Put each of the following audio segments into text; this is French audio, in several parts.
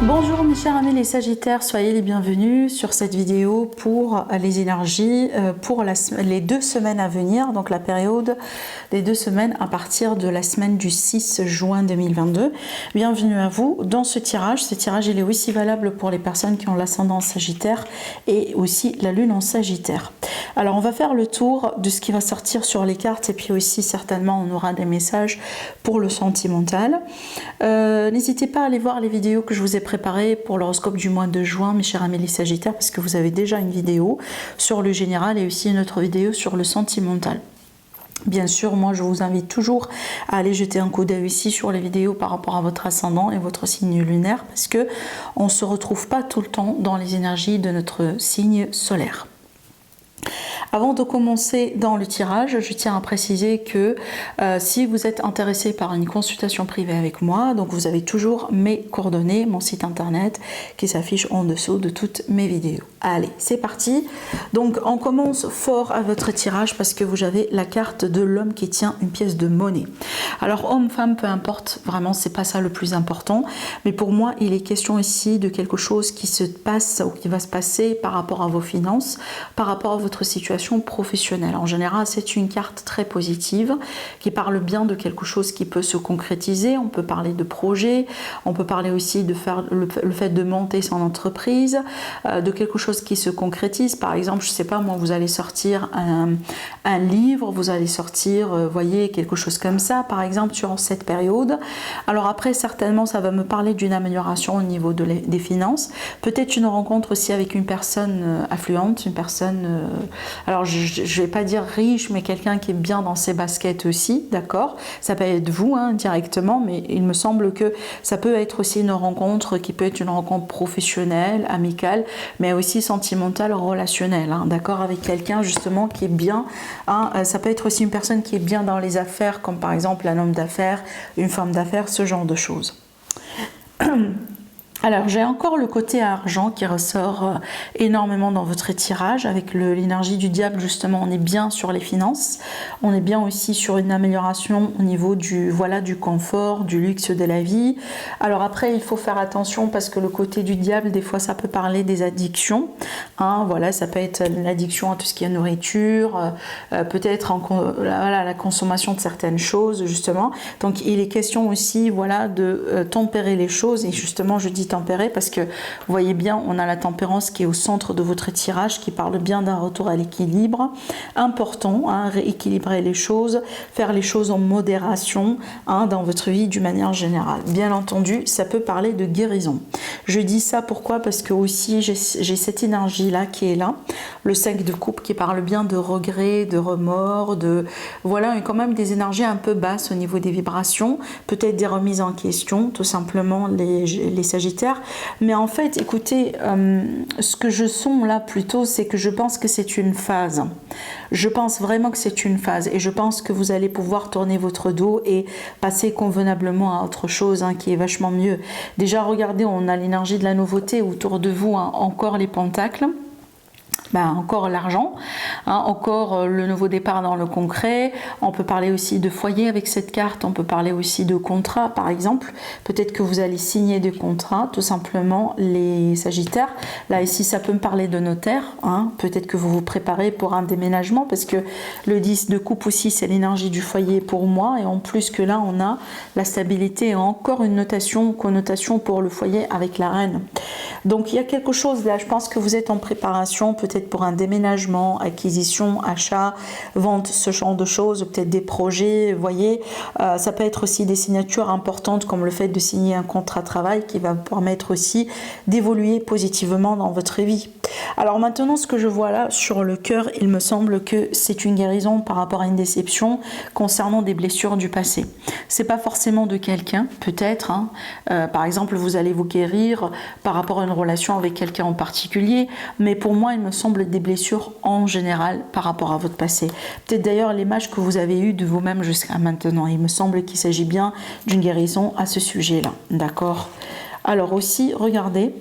Bonjour mes chers amis les Sagittaires, soyez les bienvenus sur cette vidéo pour les énergies pour les 2 semaines à venir, donc la période des 2 semaines à partir de la semaine du 6 juin 2022. Bienvenue à vous dans ce tirage. Ce tirage il est aussi valable pour les personnes qui ont l'ascendant Sagittaire et aussi la lune en Sagittaire. Alors on va faire le tour de ce qui va sortir sur les cartes et puis aussi certainement on aura des messages pour le sentimental. N'hésitez pas à aller voir les vidéos que je vous ai préparées pour l'horoscope du mois de juin, mes chers amis les Sagittaires, parce que vous avez déjà une vidéo sur le général et aussi une autre vidéo sur le sentimental. Bien sûr, moi je vous invite toujours à aller jeter un coup d'œil ici sur les vidéos par rapport à votre ascendant et votre signe lunaire, parce que on ne se retrouve pas tout le temps dans les énergies de notre signe solaire. Avant de commencer dans le tirage, je tiens à préciser que si vous êtes intéressé par une consultation privée avec moi, donc vous avez toujours mes coordonnées, mon site internet qui s'affiche en dessous de toutes mes vidéos. Allez, c'est parti. Donc on commence fort à votre tirage parce que vous avez la carte de l'homme qui tient une pièce de monnaie. Alors homme, femme, peu importe, vraiment c'est pas ça le plus important, mais pour moi il est question ici de quelque chose qui se passe ou qui va se passer par rapport à vos finances, par rapport à votre situation professionnelle. En général, c'est une carte très positive qui parle bien de quelque chose qui peut se concrétiser. On peut parler de projet, on peut parler aussi de faire le fait de monter son entreprise, de quelque chose qui se concrétise. Par exemple, je sais pas moi, vous allez sortir un livre, vous allez sortir, voyez, quelque chose comme ça, par exemple, sur cette période. Alors après, certainement, ça va me parler d'une amélioration au niveau des finances. Peut-être une rencontre aussi avec une personne affluente, une personne alors je ne vais pas dire riche, mais quelqu'un qui est bien dans ses baskets aussi, d'accord? Ça peut être vous directement, mais il me semble que ça peut être aussi une rencontre qui peut être une rencontre professionnelle, amicale, mais aussi sentimentale, relationnelle, d'accord? Avec quelqu'un justement qui est bien, ça peut être aussi une personne qui est bien dans les affaires, comme par exemple un homme d'affaires, une femme d'affaires, ce genre de choses. Alors j'ai encore le côté argent qui ressort énormément dans votre tirage avec l'énergie du diable. Justement, on est bien sur les finances, on est bien aussi sur une amélioration au niveau du confort, du luxe de la vie. Alors après il faut faire attention parce que le côté du diable, des fois ça peut parler des addictions, voilà, ça peut être l'addiction à tout ce qui est nourriture, peut-être la consommation de certaines choses justement. Donc il est question aussi de tempérer les choses, et justement je dis tempérer parce que vous voyez bien, on a la tempérance qui est au centre de votre tirage, qui parle bien d'un retour à l'équilibre important, rééquilibrer les choses, faire les choses en modération dans votre vie d'une manière générale. Bien entendu, ça peut parler de guérison. Je dis ça pourquoi? Parce que aussi j'ai cette énergie là qui est là, le 5 de coupe qui parle bien de regret, de remords, quand même des énergies un peu basses au niveau des vibrations, peut-être des remises en question, tout simplement les Sagittaires. Mais en fait, écoutez, ce que je sens là plutôt, c'est que je pense que c'est une phase. Je pense vraiment que c'est une phase et je pense que vous allez pouvoir tourner votre dos et passer convenablement à autre chose qui est vachement mieux. Déjà, regardez, on a l'énergie de la nouveauté autour de vous, encore les pentacles. Encore l'argent, encore le nouveau départ dans le concret. On peut parler aussi de foyer avec cette carte, on peut parler aussi de contrat par exemple. Peut-être que vous allez signer des contrats, tout simplement les Sagittaires. Là ici ça peut me parler de notaire, peut-être que vous vous préparez pour un déménagement parce que le 10 de coupe aussi c'est l'énergie du foyer pour moi, et en plus que là on a la stabilité et encore une connotation pour le foyer avec la reine. Donc il y a quelque chose là, je pense que vous êtes en préparation peut-être pour un déménagement, acquisition, achat, vente, ce genre de choses, peut-être des projets, vous voyez. Ça peut être aussi des signatures importantes comme le fait de signer un contrat de travail qui va vous permettre aussi d'évoluer positivement dans votre vie. Alors maintenant, ce que je vois là sur le cœur, il me semble que c'est une guérison par rapport à une déception concernant des blessures du passé. C'est pas forcément de quelqu'un, peut-être. Par exemple, vous allez vous guérir par rapport à une relation avec quelqu'un en particulier, mais pour moi, il me semble des blessures en général par rapport à votre passé. Peut-être d'ailleurs l'image que vous avez eue de vous-même jusqu'à maintenant. Il me semble qu'il s'agit bien d'une guérison à ce sujet-là. D'accord? Alors aussi, regardez.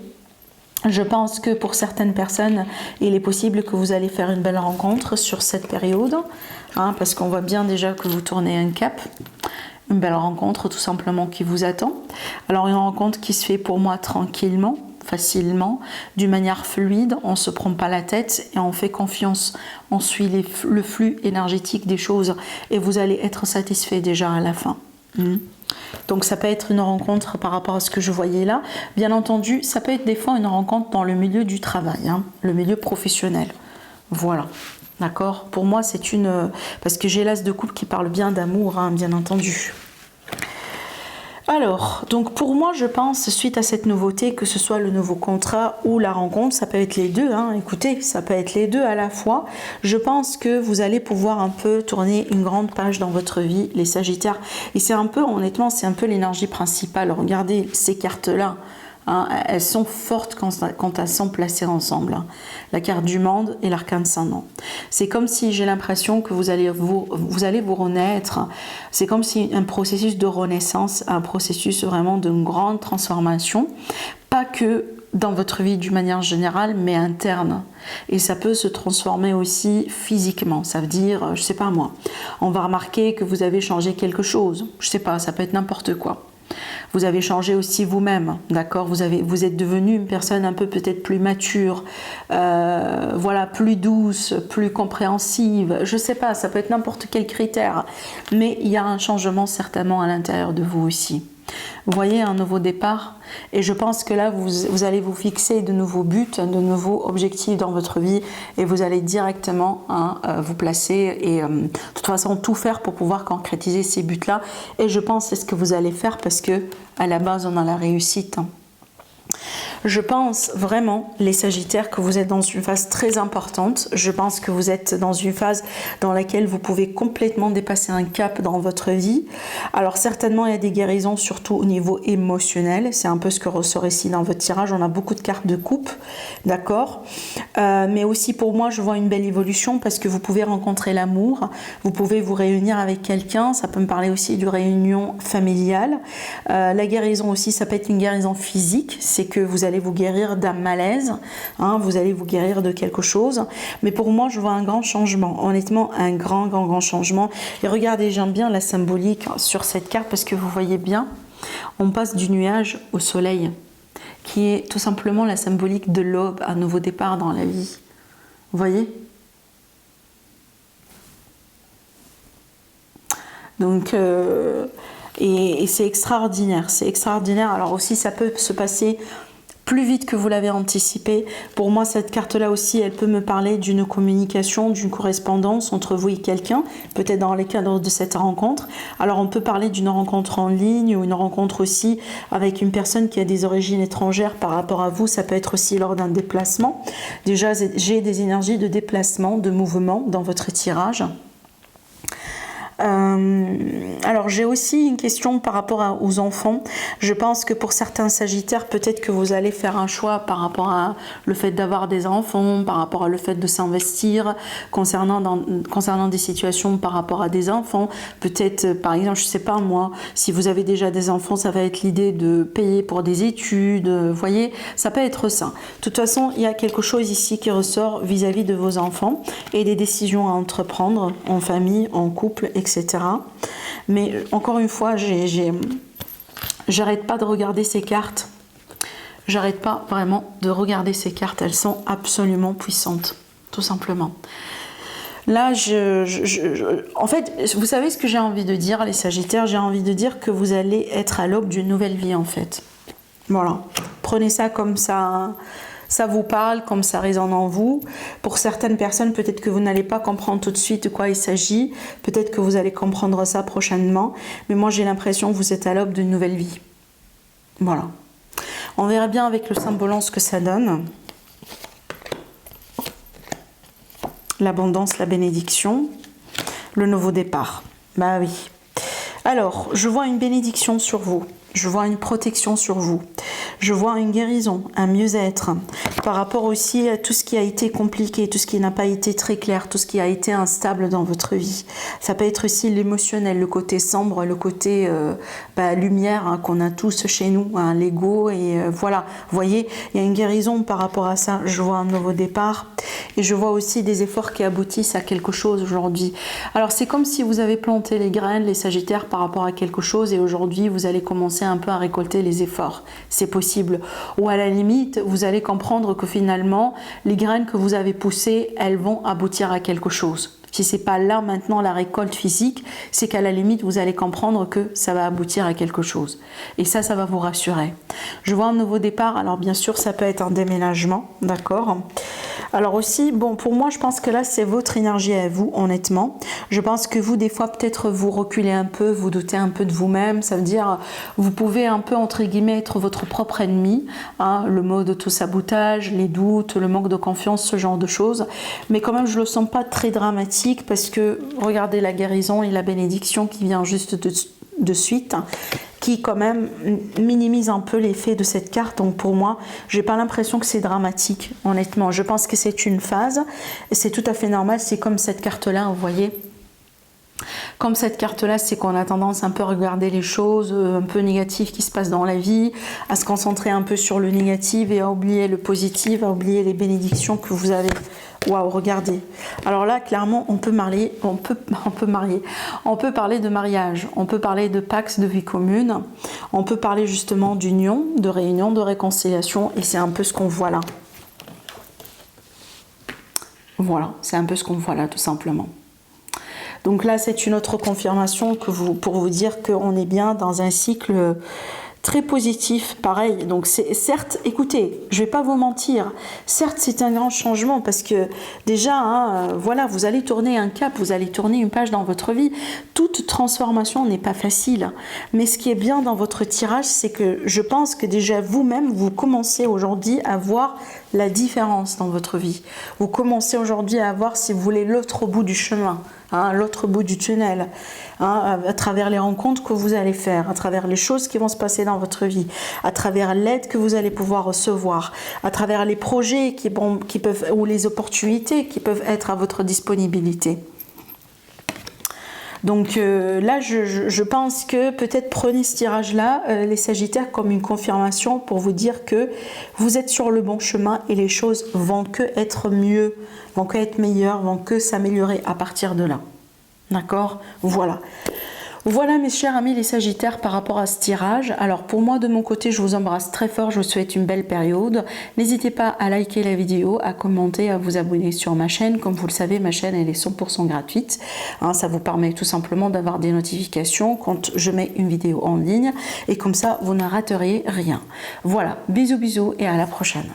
Je pense que pour certaines personnes, il est possible que vous allez faire une belle rencontre sur cette période, parce qu'on voit bien déjà que vous tournez un cap. Une belle rencontre tout simplement qui vous attend. Alors une rencontre qui se fait pour moi tranquillement, facilement, d'une manière fluide, on ne se prend pas la tête et on fait confiance, on suit le flux énergétique des choses et vous allez être satisfait déjà à la fin. Donc ça peut être une rencontre par rapport à ce que je voyais là. Bien entendu, ça peut être des fois une rencontre dans le milieu du travail, le milieu professionnel. Voilà. D'accord? Pour moi, c'est une... Parce que j'ai l'as de coupe qui parle bien d'amour, bien entendu. Alors, donc pour moi, je pense, suite à cette nouveauté, que ce soit le nouveau contrat ou la rencontre, ça peut être les deux, écoutez, ça peut être les deux à la fois. Je pense que vous allez pouvoir un peu tourner une grande page dans votre vie, les Sagittaires. Et c'est un peu, honnêtement, c'est un peu l'énergie principale. Regardez ces cartes-là. Elles sont fortes quand elles sont placées ensemble. La carte du monde et l'arcane ascendant. C'est comme si j'ai l'impression que vous allez vous renaître. C'est comme si un processus de renaissance, un processus vraiment d'une grande transformation. Pas que dans votre vie d'une manière générale, mais interne. Et ça peut se transformer aussi physiquement. Ça veut dire, je sais pas moi, on va remarquer que vous avez changé quelque chose. Je sais pas, ça peut être n'importe quoi. Vous avez changé aussi vous-même, d'accord? Vous êtes devenu une personne un peu peut-être plus mature, voilà, plus douce, plus compréhensive. Je sais pas, ça peut être n'importe quel critère, mais il y a un changement certainement à l'intérieur de vous aussi. Vous voyez, un nouveau départ, et je pense que là vous allez vous fixer de nouveaux buts, de nouveaux objectifs dans votre vie, et vous allez directement vous placer et de toute façon tout faire pour pouvoir concrétiser ces buts là, et je pense que c'est ce que vous allez faire parce que à la base on a la réussite. Je pense vraiment, les Sagittaires, que vous êtes dans une phase très importante. Je pense que vous êtes dans une phase dans laquelle vous pouvez complètement dépasser un cap dans votre vie. Alors certainement, il y a des guérisons, surtout au niveau émotionnel. C'est un peu ce que ressort ici dans votre tirage. On a beaucoup de cartes de coupe, d'accord, mais aussi pour moi, je vois une belle évolution parce que vous pouvez rencontrer l'amour. Vous pouvez vous réunir avec quelqu'un. Ça peut me parler aussi de réunion familiale. La guérison aussi, ça peut être une guérison physique. C'est que vous allez vous guérir d'un malaise, vous allez vous guérir de quelque chose, mais pour moi je vois un grand changement, honnêtement un grand changement. Et regardez, j'aime bien la symbolique sur cette carte parce que vous voyez bien, on passe du nuage au soleil, qui est tout simplement la symbolique de l'aube, un nouveau départ dans la vie. Vous voyez? Donc et c'est extraordinaire, c'est extraordinaire. Alors aussi ça peut se passer plus vite que vous l'avez anticipé. Pour moi, cette carte-là aussi, elle peut me parler d'une communication, d'une correspondance entre vous et quelqu'un, peut-être dans les cadres de cette rencontre. Alors, on peut parler d'une rencontre en ligne ou une rencontre aussi avec une personne qui a des origines étrangères par rapport à vous. Ça peut être aussi lors d'un déplacement. Déjà, j'ai des énergies de déplacement, de mouvement dans votre tirage. Alors j'ai aussi une question par rapport aux enfants. Je pense que pour certains Sagittaires, peut-être que vous allez faire un choix par rapport à le fait d'avoir des enfants, par rapport à le fait de s'investir concernant des situations par rapport à des enfants. Peut-être, par exemple, je sais pas moi, si vous avez déjà des enfants, ça va être l'idée de payer pour des études, vous voyez, ça peut être ça. De toute façon, il y a quelque chose ici qui ressort vis-à-vis de vos enfants et des décisions à entreprendre en famille, en couple, etc. Mais encore une fois, j'arrête pas de regarder ces cartes. J'arrête pas vraiment de regarder ces cartes. Elles sont absolument puissantes, tout simplement. Là, en fait, vous savez ce que j'ai envie de dire, les Sagittaires? J'ai envie de dire que vous allez être à l'aube d'une nouvelle vie, en fait. Voilà. Prenez ça comme ça. Ça vous parle, comme ça résonne en vous. Pour certaines personnes, peut-être que vous n'allez pas comprendre tout de suite de quoi il s'agit. Peut-être que vous allez comprendre ça prochainement. Mais moi, j'ai l'impression que vous êtes à l'aube d'une nouvelle vie. Voilà. On verra bien avec le symbole ce que ça donne. L'abondance, la bénédiction, le nouveau départ. Bah oui. Alors, je vois une bénédiction sur vous. Je vois une protection sur vous. Je vois une guérison, un mieux-être, par rapport aussi à tout ce qui a été compliqué, tout ce qui n'a pas été très clair, tout ce qui a été instable dans votre vie. Ça peut être aussi l'émotionnel, le côté sombre, le côté lumière hein, qu'on a tous chez nous, hein, l'ego, et voilà. Vous voyez, il y a une guérison par rapport à ça. Je vois un nouveau départ, et je vois aussi des efforts qui aboutissent à quelque chose aujourd'hui. Alors c'est comme si vous avez planté les graines, les Sagittaires, par rapport à quelque chose, et aujourd'hui vous allez commencer un peu à récolter les efforts. C'est possible. Ou à la limite, vous allez comprendre que finalement, les graines que vous avez poussées, elles vont aboutir à quelque chose. Si c'est pas là maintenant la récolte physique, c'est qu'à la limite vous allez comprendre que ça va aboutir à quelque chose. Et ça va vous rassurer. Je vois un nouveau départ. Alors bien sûr, ça peut être un déménagement, d'accord. Alors aussi, bon, pour moi, je pense que là, c'est votre énergie à vous, honnêtement. Je pense que vous, des fois, peut-être vous reculez un peu, vous doutez un peu de vous-même. Ça veut dire, vous pouvez un peu, entre guillemets, être votre propre ennemi. Hein, le mot d'auto-sabotage, les doutes, le manque de confiance, ce genre de choses. Mais quand même, je ne le sens pas très dramatique parce que, regardez la guérison et la bénédiction qui vient juste de suite, qui quand même minimise un peu l'effet de cette carte. Donc pour moi, j'ai pas l'impression que c'est dramatique, honnêtement. Je pense que c'est une phase et c'est tout à fait normal. C'est comme cette carte-là, vous voyez. Comme cette carte-là, c'est qu'on a tendance un peu à regarder les choses un peu négatives qui se passent dans la vie, à se concentrer un peu sur le négatif et à oublier le positif, à oublier les bénédictions que vous avez. Waouh, regardez. Alors là, clairement, on peut parler de mariage, on peut parler de pax, de vie commune, on peut parler justement d'union, de réunion, de réconciliation, et c'est un peu ce qu'on voit là. Voilà, c'est un peu ce qu'on voit là, tout simplement. Donc là, c'est une autre confirmation pour vous dire qu'on est bien dans un cycle très positif, pareil. Donc c'est certes, écoutez, je vais pas vous mentir, certes c'est un grand changement parce que déjà, hein, voilà, vous allez tourner un cap, vous allez tourner une page dans votre vie. Toute transformation n'est pas facile, mais ce qui est bien dans votre tirage, c'est que je pense que déjà vous-même, vous commencez aujourd'hui à voir la différence dans votre vie. Vous commencez aujourd'hui à voir, si vous voulez, l'autre bout du chemin. Hein, l'autre bout du tunnel, hein, à travers les rencontres que vous allez faire, à travers les choses qui vont se passer dans votre vie, à travers l'aide que vous allez pouvoir recevoir, à travers les projets qui peuvent, ou les opportunités qui peuvent être à votre disponibilité. Donc là, je pense que peut-être prenez ce tirage-là, les Sagittaires, comme une confirmation pour vous dire que vous êtes sur le bon chemin et les choses vont que être mieux, vont que être meilleures, vont que s'améliorer à partir de là. D'accord ? Voilà. Voilà mes chers amis les Sagittaires par rapport à ce tirage. Alors pour moi de mon côté je vous embrasse très fort, je vous souhaite une belle période. N'hésitez pas à liker la vidéo, à commenter, à vous abonner sur ma chaîne. Comme vous le savez, ma chaîne elle est 100% gratuite. Hein, ça vous permet tout simplement d'avoir des notifications quand je mets une vidéo en ligne et comme ça vous ne raterez rien. Voilà, bisous bisous et à la prochaine.